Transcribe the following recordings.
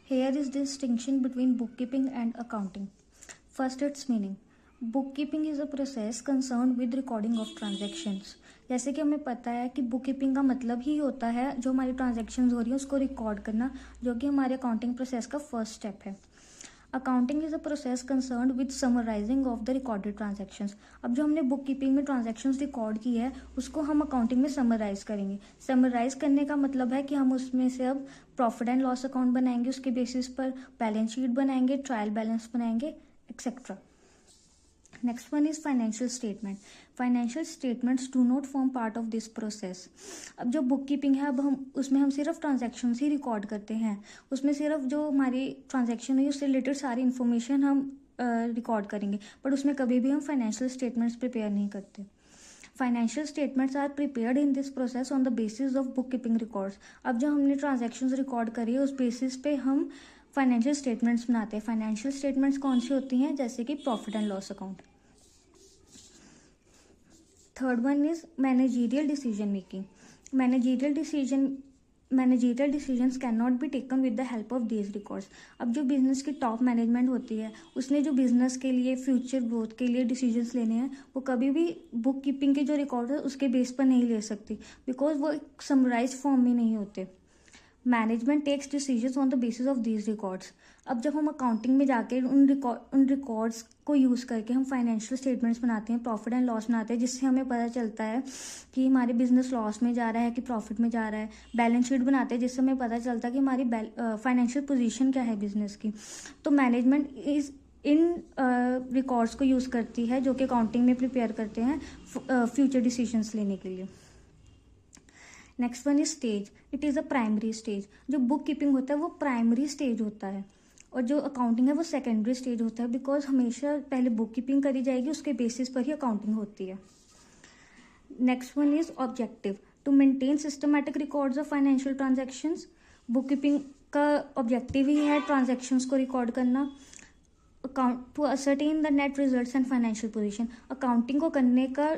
Here is distinction between bookkeeping and accounting. First, its meaning. Bookkeeping is a process concerned with recording of transactions. जैसे कि हमें पता है कि book keeping का मतलब ही होता है जो हमारी ट्रांजेक्शन्स हो रही है उसको रिकॉर्ड करना, जो कि हमारे अकाउंटिंग प्रोसेस का फर्स्ट स्टेप है. Accounting is a process concern with summarising of the recorded transactions. अब जो हमने बुक कीपिंग में ट्रांजेक्शन्स रिकॉर्ड की है उसको हम अकाउंटिंग में समराइज करेंगे. समराइज करने का मतलब है कि हम उसमें से अब प्रॉफिट एंड लॉस अकाउंट बनाएंगे, उसके बेसिस पर बैलेंस शीट बनाएंगे, ट्रायल बैलेंस बनाएंगे, etcetera. Next one is financial statement. Financial statements do not form part of this process. अब जो बुक कीपिंग है अब हम सिर्फ ट्रांजेक्शन्स ही रिकॉर्ड करते हैं. उसमें सिर्फ जो हमारी ट्रांजेक्शन हुई उससे रिलेटेड सारी इन्फॉर्मेशन हम रिकॉर्ड करेंगे, बट उसमें कभी भी हम फाइनेंशियल स्टेटमेंट्स प्रिपेयर नहीं करते. Financial statements are prepared in this process on the basis of book keeping records. अब जो हमने ट्रांजेक्शन्स रिकॉर्ड करी है उस बेसिस पे हम फाइनेंशियल स्टेटमेंट्स बनाते हैं. फाइनेंशियल स्टेटमेंट्स कौन सी होती हैं, जैसे कि profit and loss account. Third one is managerial decision making. Managerial decisions can not be taken with the help of these records. अब जो बिजनेस की टॉप मैनेजमेंट होती है उसने जो बिजनेस के लिए फ्यूचर ग्रोथ के लिए डिसीजंस लेने हैं वो कभी भी बुक कीपिंग के जो रिकॉर्ड है उसके बेस पर नहीं ले सकती, बिकॉज वो एक समराइज फॉर्म में नहीं होते. Management takes decisions on the basis of these records. अब जब हम अकाउंटिंग में जाके उन रिकॉर्ड्स को यूज़ करके हम फाइनेंशियल स्टेटमेंट्स बनाते हैं, प्रॉफिट एंड लॉस बनाते हैं, जिससे हमें पता चलता है कि हमारे बिजनेस लॉस में जा रहा है कि प्रॉफिट में जा रहा है. बैलेंस शीट बनाते हैं जिससे हमें पता चलता है कि हमारी फाइनेंशियल पोजीशन क्या है बिजनेस की. तो मैनेजमेंट इन रिकॉर्ड्स को यूज़ करती है जो कि अकाउंटिंग में प्रिपेयर करते हैं फ्यूचर डिसीजंस लेने के लिए. Next one is stage. It is a primary stage. जो बुक कीपिंग होता है वो प्राइमरी स्टेज होता है और जो अकाउंटिंग है वो सेकेंडरी स्टेज होता है, बिकॉज हमेशा पहले बुक कीपिंग करी जाएगी, उसके बेसिस पर ही अकाउंटिंग होती है. Next one is objective. To maintain systematic records of financial transactions. Book keeping का ऑब्जेक्टिव ही है ट्रांजेक्शन्स को रिकॉर्ड करना. Account to ascertain the net results and financial position. Accounting को करने का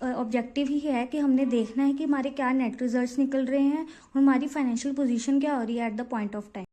ऑब्जेक्टिव ही है कि हमने देखना है कि हमारे क्या नेट रिजल्ट्स निकल रहे हैं और हमारी फाइनेंशियल पोजीशन क्या हो रही है at the point of time.